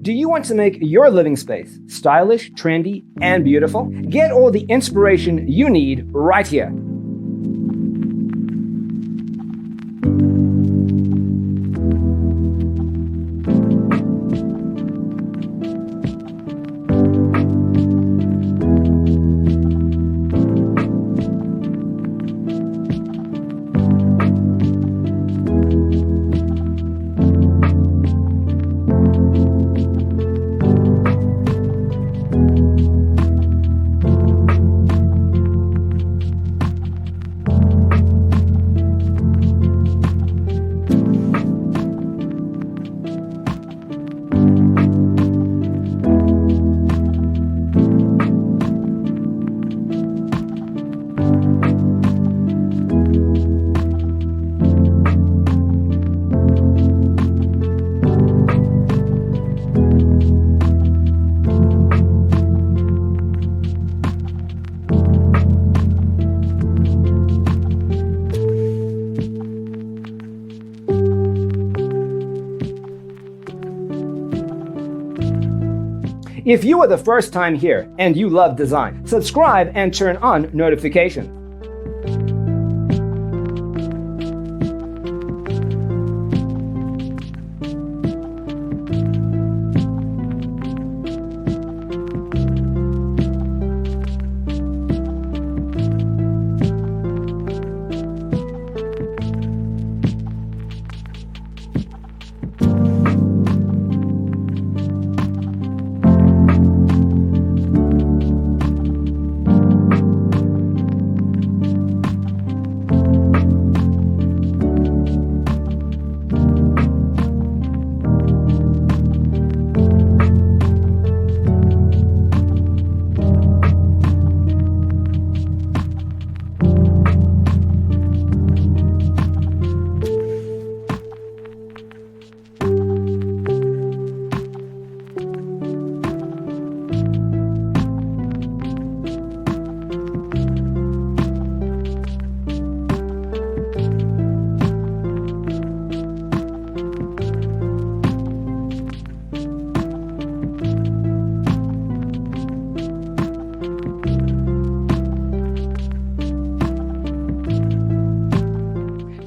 Do you want to make your living space stylish, trendy, and beautiful? Get all the inspiration you need right here. If you are the first time here and you love design, subscribe and turn on notifications.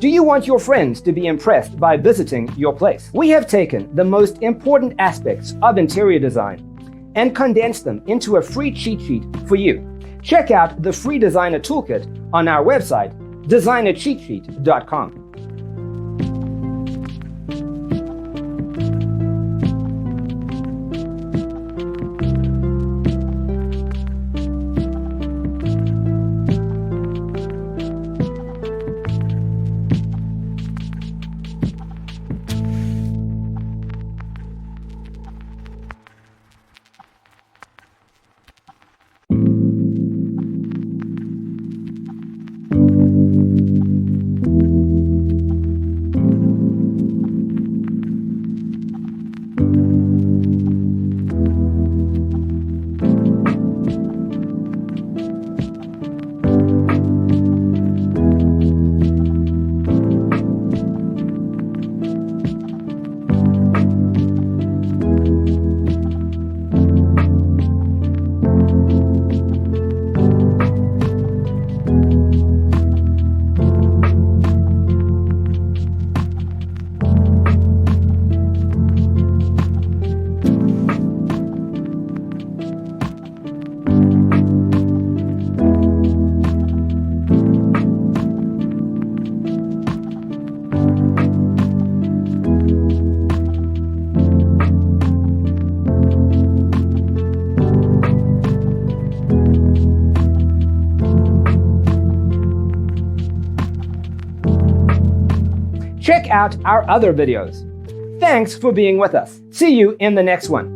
Do you want your friends to be impressed by visiting your place? We have taken the most important aspects of interior design and condensed them into a free cheat sheet for you. Check out the free designer toolkit on our website, designercheatsheet.com. Check out our other videos. Thanks for being with us. See you in the next one.